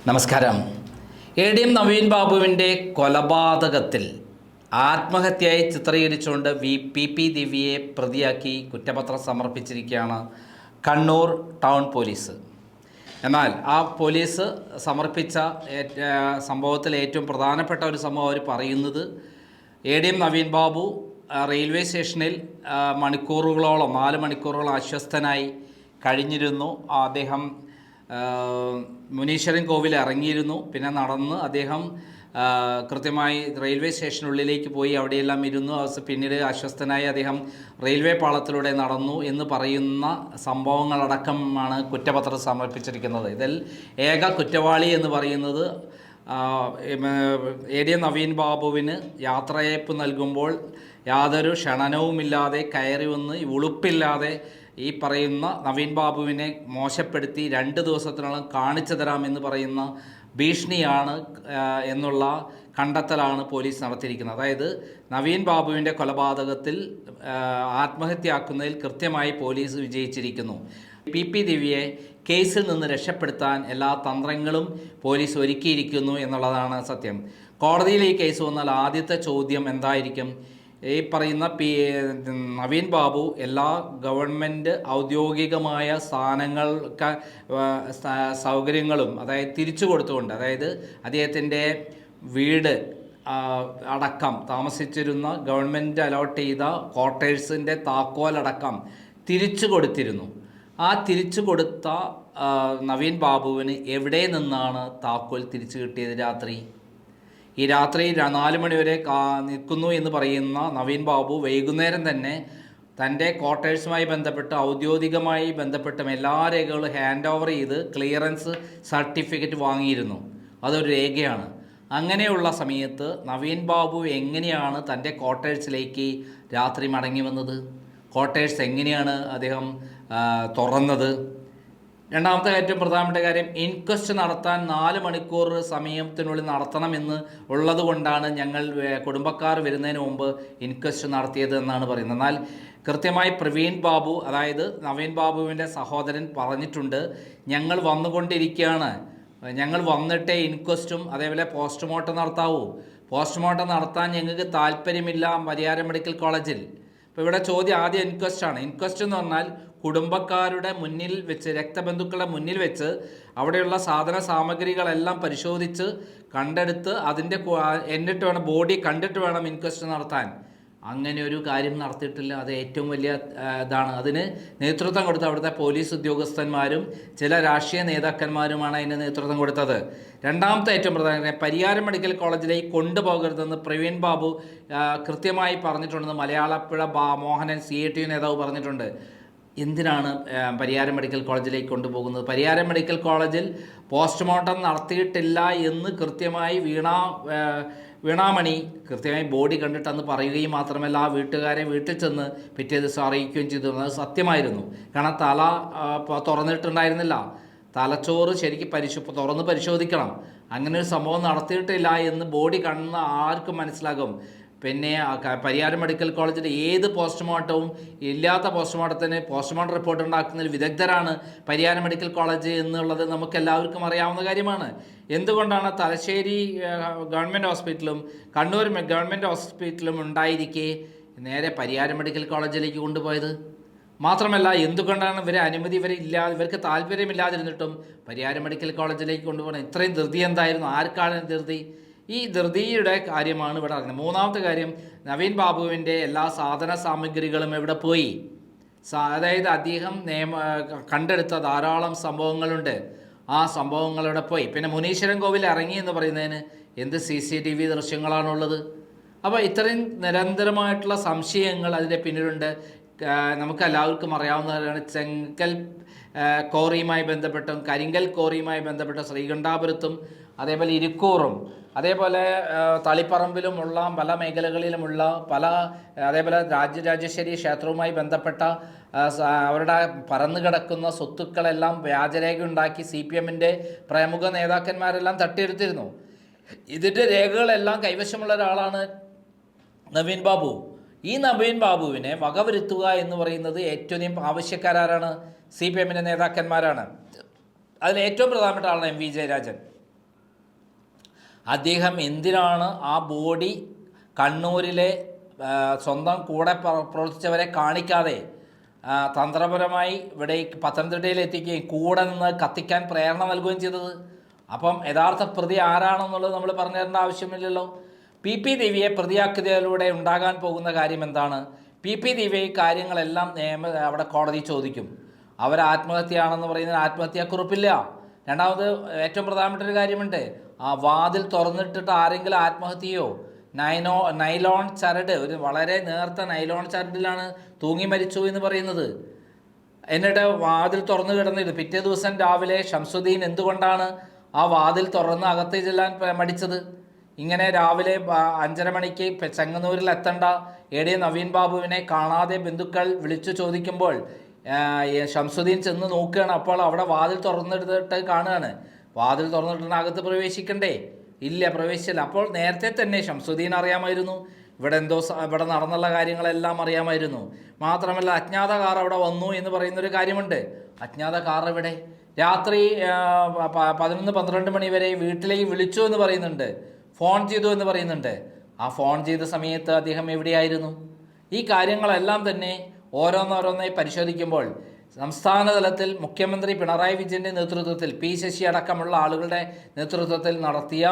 നമസ്കാരം. എ.ഡി.എം. നവീൻ ബാബുവിൻ്റെ കൊലപാതകത്തിൽ ആത്മഹത്യയായി ചിത്രീകരിച്ചുകൊണ്ട് പി ദിവ്യയെ പ്രതിയാക്കി കുറ്റപത്രം സമർപ്പിച്ചിരിക്കുകയാണ് കണ്ണൂർ ടൗൺ പോലീസ്. എന്നാൽ ആ പോലീസ് സമർപ്പിച്ച സംഭവത്തിൽ ഏറ്റവും പ്രധാനപ്പെട്ട ഒരു സംഭവം അവർ പറയുന്നത് എ.ഡി.എം. നവീൻ ബാബു റെയിൽവേ സ്റ്റേഷനിൽ മണിക്കൂറുകളോളം 4 മണിക്കൂറോളം അസ്വസ്ഥനായി കഴിഞ്ഞിരുന്നു. അദ്ദേഹം മുനീശ്വരൻ കോവിൽ ഇറങ്ങിയിരുന്നു. പിന്നെ നടന്ന് അദ്ദേഹം കൃത്യമായി റെയിൽവേ സ്റ്റേഷനുള്ളിലേക്ക് പോയി അവിടെയെല്ലാം ഇരുന്നു. പിന്നീട് അസ്വസ്ഥനായി അദ്ദേഹം റെയിൽവേ പാളത്തിലൂടെ നടന്നു എന്ന് പറയുന്ന സംഭവങ്ങളടക്കമാണ് കുറ്റപത്രം സമർപ്പിച്ചിരിക്കുന്നത്. ഇതിൽ ഏക കുറ്റവാളി എന്ന് പറയുന്നത് എ.ഡി.എം. നവീൻ ബാബുവിന് യാത്രയയപ്പ് നൽകുമ്പോൾ യാതൊരു ക്ഷണനവുമില്ലാതെ കയറി വന്ന് ഉളുപ്പില്ലാതെ ഈ പറയുന്ന നവീൻ ബാബുവിനെ മോശപ്പെടുത്തി 2 ദിവസത്തിനോളം കാണിച്ചു തരാമെന്ന് പറയുന്ന ഭീഷണിയാണ് എന്നുള്ള കണ്ടെത്തലാണ് പോലീസ് നടത്തിയിരിക്കുന്നത്. അതായത് നവീൻ ബാബുവിൻ്റെ കൊലപാതകത്തിൽ ആത്മഹത്യയാക്കുന്നതിൽ കൃത്യമായി പോലീസ് വിജയിച്ചിരിക്കുന്നു. പി ദിവ്യയെ കേസിൽ നിന്ന് രക്ഷപ്പെടുത്താൻ എല്ലാ തന്ത്രങ്ങളും പോലീസ് ഒരുക്കിയിരിക്കുന്നു എന്നുള്ളതാണ് സത്യം. കോടതിയിൽ ഈ കേസ് വന്നാൽ ആദ്യത്തെ ചോദ്യം എന്തായിരിക്കും? ഈ പറയുന്ന നവീൻ ബാബു എല്ലാ ഗവൺമെൻറ് ഔദ്യോഗികമായ സ്ഥാനങ്ങൾക്ക് സൗകര്യങ്ങളും അതായത് തിരിച്ചു കൊടുത്തുകൊണ്ട്, അതായത് അദ്ദേഹത്തിൻ്റെ വീട് അടക്കം താമസിച്ചിരുന്ന ഗവൺമെൻറ് അലോട്ട് ചെയ്ത ക്വാർട്ടേഴ്സിൻ്റെ താക്കോലടക്കം തിരിച്ചു കൊടുത്തിരുന്നു. ആ തിരിച്ചു കൊടുത്ത നവീൻ ബാബുവിന് എവിടെ നിന്നാണ് താക്കോൽ തിരിച്ചു കിട്ടിയത്? ഈ രാത്രി 4 മണിവരെ നിൽക്കുന്നു എന്ന് പറയുന്ന നവീൻ ബാബു വൈകുന്നേരം തന്നെ തൻ്റെ ക്വാർട്ടേഴ്സുമായി ബന്ധപ്പെട്ട് ഔദ്യോഗികമായി ബന്ധപ്പെട്ടും എല്ലാ രേഖകളും ഹാൻഡ് ഓവർ ചെയ്ത് ക്ലിയറൻസ് സർട്ടിഫിക്കറ്റ് വാങ്ങിയിരുന്നു. അതൊരു രേഖയാണ്. അങ്ങനെയുള്ള സമയത്ത് നവീൻ ബാബു എങ്ങനെയാണ് തൻ്റെ ക്വാർട്ടേഴ്സിലേക്ക് രാത്രി മടങ്ങി വന്നത്? ക്വാർട്ടേഴ്സ് എങ്ങനെയാണ് അദ്ദേഹം തുറന്നത്? രണ്ടാമത്തെ ഏറ്റവും പ്രധാനപ്പെട്ട കാര്യം, ഇൻക്വസ്റ്റ് നടത്താൻ 4 മണിക്കൂർ സമയത്തിനുള്ളിൽ നടത്തണമെന്ന് ഉള്ളത് കൊണ്ടാണ് ഞങ്ങൾ കുടുംബക്കാർ വരുന്നതിന് മുമ്പ് ഇൻക്വസ്റ്റ് നടത്തിയത് എന്നാണ് പറയുന്നത്. എന്നാൽ കൃത്യമായി പ്രവീൺ ബാബു, അതായത് നവീൻ ബാബുവിൻ്റെ സഹോദരൻ പറഞ്ഞിട്ടുണ്ട്, ഞങ്ങൾ വന്നുകൊണ്ടിരിക്കുകയാണ്, ഞങ്ങൾ വന്നിട്ടേ ഇൻക്വസ്റ്റും അതേപോലെ പോസ്റ്റ്മോർട്ടം നടത്താവൂ. പോസ്റ്റ്മോർട്ടം നടത്താൻ ഞങ്ങൾക്ക് താല്പര്യമില്ല പരിയാരം മെഡിക്കൽ കോളേജിൽ. ഇപ്പോൾ ഇവിടെ ചോദ്യം ആദ്യം ഇൻക്വസ്റ്റാണ്. ഇൻക്വസ്റ്റ് എന്ന് പറഞ്ഞാൽ കുടുംബക്കാരുടെ മുന്നിൽ വെച്ച്, രക്തബന്ധുക്കളുടെ മുന്നിൽ വെച്ച് അവിടെയുള്ള സാധന സാമഗ്രികളെല്ലാം പരിശോധിച്ച് കണ്ടെടുത്ത് എന്നിട്ട് വേണം, ബോഡി കണ്ടിട്ട് വേണം ഇൻക്വസ്റ്റ് നടത്താൻ. അങ്ങനെ ഒരു കാര്യം നടത്തിയിട്ടില്ല. അത് ഏറ്റവും വലിയ ഇതാണ്. അതിന് നേതൃത്വം കൊടുത്ത അവിടുത്തെ പോലീസ് ഉദ്യോഗസ്ഥന്മാരും ചില രാഷ്ട്രീയ നേതാക്കന്മാരുമാണ് അതിന് നേതൃത്വം കൊടുത്തത്. രണ്ടാമത്തെ ഏറ്റവും പ്രധാന, പരിയാരം മെഡിക്കൽ കോളേജിലേക്ക് കൊണ്ടുപോകരുതെന്ന് പ്രവീൺ ബാബു കൃത്യമായി പറഞ്ഞിട്ടുണ്ടെന്ന് മലയാളപ്പുഴ മോഹനൻ CAT നേതാവ് പറഞ്ഞിട്ടുണ്ട്. എന്തിനാണ് പരിയാരം മെഡിക്കൽ കോളേജിലേക്ക് കൊണ്ടുപോകുന്നത്? പരിയാരം മെഡിക്കൽ കോളേജിൽ പോസ്റ്റ്മോർട്ടം നടത്തിയിട്ടില്ല എന്ന് കൃത്യമായി വീണാമണി കൃത്യമായി ബോഡി കണ്ടിട്ടെന്ന് പറയുകയും മാത്രമല്ല ആ വീട്ടുകാരെ വീട്ടിൽ ചെന്ന് പിറ്റേ ദിവസം അറിയിക്കുകയും ചെയ്തു. അത് സത്യമായിരുന്നു. കാരണം തല തുറന്നിട്ടുണ്ടായിരുന്നില്ല. തലച്ചോറ് ശരിക്കും തുറന്ന് പരിശോധിക്കണം. അങ്ങനെ ഒരു സംഭവം നടത്തിയിട്ടില്ല എന്ന് ബോഡി കാണുന്ന ആർക്കും മനസ്സിലാകും. പിന്നെ പരിയാരം മെഡിക്കൽ കോളേജിൽ ഏത് പോസ്റ്റ്മോർട്ടവും ഇല്ലാത്ത പോസ്റ്റ്മോർട്ടത്തിന് പോസ്റ്റ്മോർട്ടം റിപ്പോർട്ട് ഉണ്ടാക്കുന്നതിൽ വിദഗ്ധരാണ് പരിയാരം മെഡിക്കൽ കോളേജ് എന്നുള്ളത് നമുക്കെല്ലാവർക്കും അറിയാവുന്ന കാര്യമാണ്. എന്തുകൊണ്ടാണ് തലശ്ശേരി ഗവൺമെൻറ് ഹോസ്പിറ്റലും കണ്ണൂർ ഗവൺമെൻറ് ഹോസ്പിറ്റലും ഉണ്ടായിരിക്കെ നേരെ പരിയാരം മെഡിക്കൽ കോളേജിലേക്ക് കൊണ്ടുപോയത്? മാത്രമല്ല, എന്തുകൊണ്ടാണ് ഇവർക്ക് താല്പര്യമില്ലാതിരുന്നിട്ടും പരിയാരം മെഡിക്കൽ കോളേജിലേക്ക് കൊണ്ടുപോകണം? ഇത്രയും ധൃതി എന്തായിരുന്നു? ആർക്കാണ് ധൃതി? ഈ ധൃതിയുടെ കാര്യമാണ് ഇവിടെ അറിയുന്നത്. മൂന്നാമത്തെ കാര്യം, നവീൻ ബാബുവിൻ്റെ എല്ലാ സാധന സാമഗ്രികളും എവിടെ പോയി? അതായത് അദ്ദേഹം കണ്ടെടുത്ത ധാരാളം സംഭവങ്ങളുണ്ട്. ആ സംഭവങ്ങളുടെ പോയി. പിന്നെ മുനീശ്വരൻ കോവിൽ ഇറങ്ങി എന്ന് പറയുന്നതിന് എന്ത് CCTV ദൃശ്യങ്ങളാണുള്ളത്? അപ്പോൾ ഇത്രയും നിരന്തരമായിട്ടുള്ള സംശയങ്ങൾ അതിൻ്റെ പിന്നിലുണ്ട്. നമുക്കെല്ലാവർക്കും അറിയാവുന്നതാണ് ചെങ്കൽ കോറിയുമായി ബന്ധപ്പെട്ടും കരിങ്കൽ കോറിയുമായി ബന്ധപ്പെട്ട ശ്രീകണ്ഠാപുരത്തും അതേപോലെ ഇരിക്കൂറും അതേപോലെ തളിപ്പറമ്പിലുമുള്ള പല മേഖലകളിലുമുള്ള അതേപോലെ രാജരാജേശ്വരി ക്ഷേത്രവുമായി ബന്ധപ്പെട്ട അവരുടെ പരന്നു കിടക്കുന്ന സ്വത്തുക്കളെല്ലാം വ്യാജരേഖ ഉണ്ടാക്കി CPMൻ്റെ പ്രമുഖ നേതാക്കന്മാരെല്ലാം തട്ടിയെടുത്തിരുന്നു. ഇതിൻ്റെ രേഖകളെല്ലാം കൈവശമുള്ള ഒരാളാണ് നവീൻ ബാബു. ഈ നവീൻ ബാബുവിനെ വകവരുത്തുക എന്ന് പറയുന്നത് ഏറ്റവും ആവശ്യക്കാരാണ്? CPMൻ്റെ നേതാക്കന്മാരാണ്. അതിൽ ഏറ്റവും പ്രധാനപ്പെട്ട ആളാണ് MV ജയരാജൻ. അദ്ദേഹം എന്തിനാണ് ആ ബോഡി കണ്ണൂരിലെ സ്വന്തം കൂടെ പ്രവർത്തിച്ചവരെ കാണിക്കാതെ തന്ത്രപരമായി ഇവിടെ പത്തനംതിട്ടയിൽ എത്തിക്കുകയും കൂടെ നിന്ന് കത്തിക്കാൻ പ്രേരണ നൽകുകയും ചെയ്തത്? അപ്പം യഥാർത്ഥ പ്രതി ആരാണെന്നുള്ളത് നമ്മൾ പറഞ്ഞു തരേണ്ട ആവശ്യമില്ലല്ലോ. പി ദിവ്യയെ പ്രതിയാക്കിയതിലൂടെ ഉണ്ടാകാൻ പോകുന്ന കാര്യം എന്താണ്? പി ദിവ്യ ഈ കാര്യങ്ങളെല്ലാം അവിടെ കോടതി ചോദിക്കും. അവർ ആത്മഹത്യയാണെന്ന് പറയുന്നതിന് ആത്മഹത്യാക്കുറിപ്പില്ല. രണ്ടാമത് ഏറ്റവും പ്രധാനപ്പെട്ട ഒരു കാര്യമുണ്ട്, ആ വാതിൽ തുറന്നിട്ടിട്ട് ആരെങ്കിലും ആത്മഹത്യയോ നൈലോൺ ചരട്, ഒരു വളരെ നേർത്ത നൈലോൺ ചരടിലാണ് തൂങ്ങി മരിച്ചു എന്ന് പറയുന്നത്. എന്നിട്ട് വാതിൽ തുറന്നു കിടന്നിട്ട് പിറ്റേ ദിവസം രാവിലെ ഷംസുദ്ദീൻ എന്തുകൊണ്ടാണ് ആ വാതിൽ തുറന്ന് അകത്ത് ചെല്ലാൻ മടിച്ചത്? ഇങ്ങനെ രാവിലെ 5:30 മണിക്ക് ചെങ്ങന്നൂരിൽ എത്തേണ്ട നവീൻ ബാബുവിനെ കാണാതെ ബന്ധുക്കൾ വിളിച്ചു ചോദിക്കുമ്പോൾ ഷംസുദ്ദീൻ ചെന്ന് നോക്കുകയാണ്. അപ്പോൾ അവിടെ വാതിൽ തുറന്നെടുത്തിട്ട് കാണുകയാണ്. വാതിൽ തുറന്നിട്ട് അകത്ത് പ്രവേശിക്കണ്ടേ? ഇല്ല, പ്രവേശിച്ചില്ല. അപ്പോൾ നേരത്തെ തന്നെ ഷംസുദ്ദീൻ അറിയാമായിരുന്നു, ഇവിടെ നടന്നുള്ള കാര്യങ്ങളെല്ലാം അറിയാമായിരുന്നു. മാത്രമല്ല അജ്ഞാത കാർ അവിടെ വന്നു എന്ന് പറയുന്നൊരു കാര്യമുണ്ട്. അജ്ഞാത കാർ ഇവിടെ രാത്രി 11-12 മണി വരെ വീട്ടിലേക്ക് വിളിച്ചു എന്ന് പറയുന്നുണ്ട്, ഫോൺ ചെയ്തു എന്ന് പറയുന്നുണ്ട്. ആ ഫോൺ ചെയ്ത സമയത്ത് അദ്ദേഹം എവിടെയായിരുന്നു? ഈ കാര്യങ്ങളെല്ലാം തന്നെ ഓരോന്നോരോന്നായി പരിശോധിക്കുമ്പോൾ സംസ്ഥാന തലത്തിൽ മുഖ്യമന്ത്രി പിണറായി വിജയൻ്റെ നേതൃത്വത്തിൽ ശശി അടക്കമുള്ള ആളുകളുടെ നേതൃത്വത്തിൽ നടത്തിയ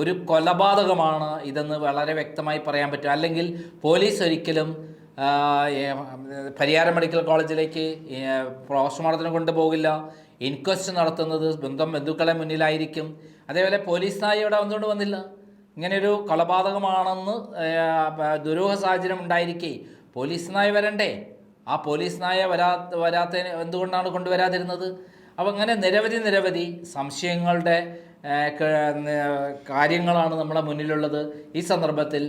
ഒരു കൊലപാതകമാണ് ഇതെന്ന് വളരെ വ്യക്തമായി പറയാൻ പറ്റും. അല്ലെങ്കിൽ പോലീസ് ഒരിക്കലും പരിയാരം മെഡിക്കൽ കോളേജിലേക്ക് പോസ്റ്റ്മോർട്ടത്തിന് കൊണ്ടുപോകില്ല. ഇൻക്വസ്റ്റ് നടത്തുന്നത് ബന്ധുക്കളെ മുന്നിലായിരിക്കും. അതേപോലെ പോലീസ് നായ ഇവിടെ എന്തുകൊണ്ട് വന്നില്ല? ഇങ്ങനെയൊരു കൊലപാതകമാണെന്ന് ദുരൂഹ സാഹചര്യം ഉണ്ടായിരിക്കെ പോലീസ് നായ വരണ്ടേ? ആ പോലീസ് നായ വരാത്ത എന്തുകൊണ്ടാണ് കൊണ്ടുവരാതിരുന്നത്? അപ്പോൾ അങ്ങനെ നിരവധി സംശയങ്ങളുടെ കാര്യങ്ങളാണ് നമ്മുടെ മുന്നിലുള്ളത്. ഈ സന്ദർഭത്തിൽ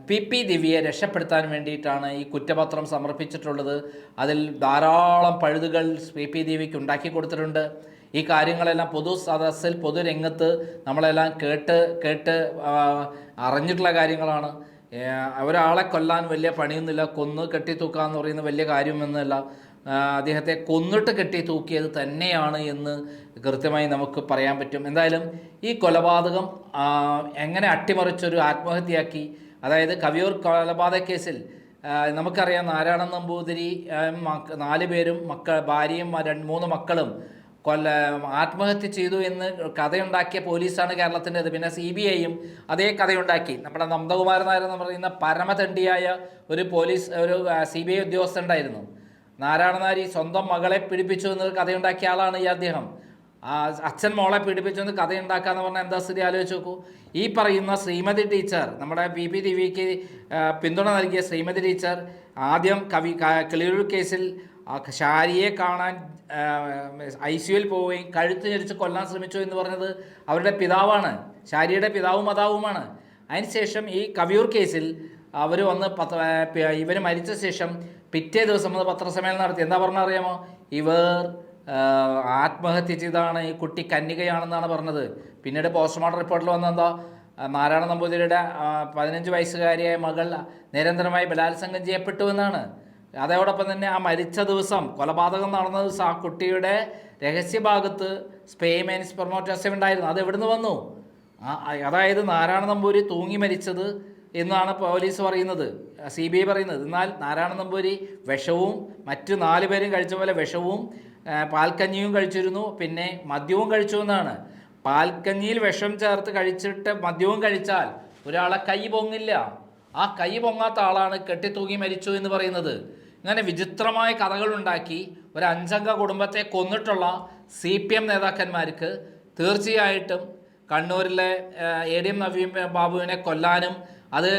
പി ദിവ്യയെ രക്ഷപ്പെടുത്താൻ വേണ്ടിയിട്ടാണ് ഈ കുറ്റപത്രം സമർപ്പിച്ചിട്ടുള്ളത്. അതിൽ ധാരാളം പഴുതുകൾ പി ദിവ്യയ്ക്ക് ഉണ്ടാക്കി കൊടുത്തിട്ടുണ്ട്. ഈ കാര്യങ്ങളെല്ലാം പൊതു സദസ്സിൽ പൊതുരംഗത്ത് നമ്മളെല്ലാം കേട്ട് അറിഞ്ഞിട്ടുള്ള കാര്യങ്ങളാണ്. ഒരാളെ കൊല്ലാൻ വലിയ പണിയൊന്നുമില്ല, കൊന്ന് കെട്ടിത്തൂക്കുക എന്ന് പറയുന്ന വലിയ കാര്യമൊന്നുമല്ല. അദ്ദേഹത്തെ കൊന്നിട്ട് കെട്ടി തൂക്കിയത് തന്നെയാണ് എന്ന് കൃത്യമായി നമുക്ക് പറയാൻ പറ്റും. എന്തായാലും ഈ കൊലപാതകം എങ്ങനെ അട്ടിമറിച്ചൊരു ആത്മഹത്യയാക്കി, അതായത് കവിയൂർ കൊലപാതക കേസിൽ നമുക്കറിയാം, നാരായണൻ നമ്പൂതിരി 4 പേരും ഭാര്യയും 3 മക്കളും ആത്മഹത്യ ചെയ്തു എന്ന് കഥയുണ്ടാക്കിയ പോലീസാണ് കേരളത്തിൻ്റെത്. പിന്നെ CBIയും അതേ കഥയുണ്ടാക്കി. നമ്മുടെ നന്ദകുമാരൻ നായർ എന്ന് പറയുന്ന പരമതണ്ടിയായ ഒരു CBI ഉദ്യോഗസ്ഥൻ ഉണ്ടായിരുന്നു. നാരായണ നായർ സ്വന്തം മകളെ പീഡിപ്പിച്ചു എന്ന് കഥയുണ്ടാക്കിയ ആളാണ് അദ്ദേഹം. അച്ഛൻ മോളെ പീഡിപ്പിച്ചു എന്ന് കഥയുണ്ടാക്കുക എന്ന് പറഞ്ഞാൽ എന്താ സ്ഥിതി ആലോചിച്ച് നോക്കൂ. ഈ പറയുന്ന ശ്രീമതി ടീച്ചർ, നമ്മുടെ പി ദിവ്യയ്ക്ക് പിന്തുണ നൽകിയ ശ്രീമതി ടീച്ചർ ആദ്യം കിളിയൂർ കേസിൽ ഷാരിയെ കാണാൻ ICUവിൽ പോവുകയും കഴുത്ത് ഞെരിച്ച് കൊല്ലാൻ ശ്രമിച്ചു എന്ന് പറഞ്ഞത് അവരുടെ പിതാവാണ്, ഷാരിയുടെ പിതാവും മാതാവുമാണ്. അതിനുശേഷം ഈ കവിയൂർ കേസിൽ അവർ വന്ന് ഇവർ മരിച്ച ശേഷം പിറ്റേ ദിവസം വന്ന് പത്രസമ്മേളനം നടത്തി. എന്താ പറഞ്ഞാൽ അറിയാമോ? ഇവർ ആത്മഹത്യ ചെയ്താണ്, ഈ കുട്ടി കന്യകയാണെന്നാണ് പറഞ്ഞത്. പിന്നീട് പോസ്റ്റ്മോർട്ടം റിപ്പോർട്ടിൽ വന്നെന്താ, നാരായണ നമ്പൂതിരിയുടെ 15 വയസ്സുകാരിയായ മകൾ നിരന്തരമായി ബലാത്സംഗം ചെയ്യപ്പെട്ടു എന്നാണ്. അതോടൊപ്പം തന്നെ ആ മരിച്ച ദിവസം, കൊലപാതകം നടന്ന ദിവസം ആ കുട്ടിയുടെ രഹസ്യഭാഗത്ത് സ്പേം ആൻഡ് സ്പെർമോറ്റോസിസ് ഉണ്ടായിരുന്നു. അത് എവിടുന്ന് വന്നു? അതായത് നാരായണ നമ്പൂരി തൂങ്ങി മരിച്ചത് എന്നാണ് പോലീസ് പറയുന്നത്, CBI പറയുന്നത്. എന്നാൽ നാരായണ നമ്പൂരി വിഷവും മറ്റു 4 പേരും കഴിച്ച പോലെ വിഷവും പാൽക്കഞ്ഞിയും കഴിച്ചിരുന്നു, പിന്നെ മദ്യവും കഴിച്ചു എന്നാണ്. പാൽക്കഞ്ഞിയിൽ വിഷം ചേർത്ത് കഴിച്ചിട്ട് മദ്യവും കഴിച്ചാൽ ഒരാളെ കൈ പൊങ്ങില്ല. ആ കൈ പൊങ്ങാത്ത ആളാണ് കെട്ടിത്തൂങ്ങി മരിച്ചു എന്ന് പറയുന്നത്. ഇങ്ങനെ വിചിത്രമായ കഥകളുണ്ടാക്കി ഒരു 5 അംഗ കുടുംബത്തെ കൊന്നിട്ടുള്ള CPM നേതാക്കന്മാർക്ക് തീർച്ചയായിട്ടും കണ്ണൂരിലെ ADM നവീൻ ബാബുവിനെ കൊല്ലാനും അത്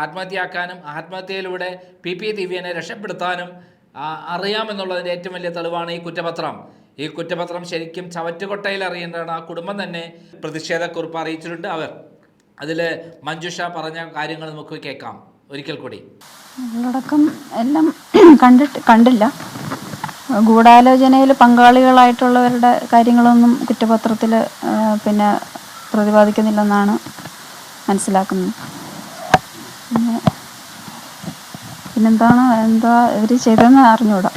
ആത്മഹത്യയാക്കാനും ആത്മഹത്യയിലൂടെ പി ദിവ്യനെ രക്ഷപ്പെടുത്താനും അറിയാമെന്നുള്ളതിൻ്റെ ഏറ്റവും വലിയ തെളിവാണ് ഈ കുറ്റപത്രം. ഈ കുറ്റപത്രം ശരിക്കും ചവറ്റുകൊട്ടയിൽ അറിയേണ്ടതാണ്. ആ കുടുംബം തന്നെ പ്രതിഷേധക്കുറിപ്പ് അറിയിച്ചിട്ടുണ്ട്. അതിൽ മഞ്ജുഷ പറഞ്ഞ കാര്യങ്ങൾ നമുക്ക് കേൾക്കാം ഒരിക്കൽ കൂടി. ഉള്ളടക്കം എല്ലാം കണ്ടില്ല. ഗൂഢാലോചനയിൽ പങ്കാളികളായിട്ടുള്ളവരുടെ കാര്യങ്ങളൊന്നും കുറ്റപത്രത്തിൽ പിന്നെ പ്രതിപാദിക്കുന്നില്ലെന്നാണ് മനസ്സിലാക്കുന്നത്. പിന്നെന്താണ് ഇവർ ചെയ്തതെന്ന് അറിഞ്ഞുകൂടാ.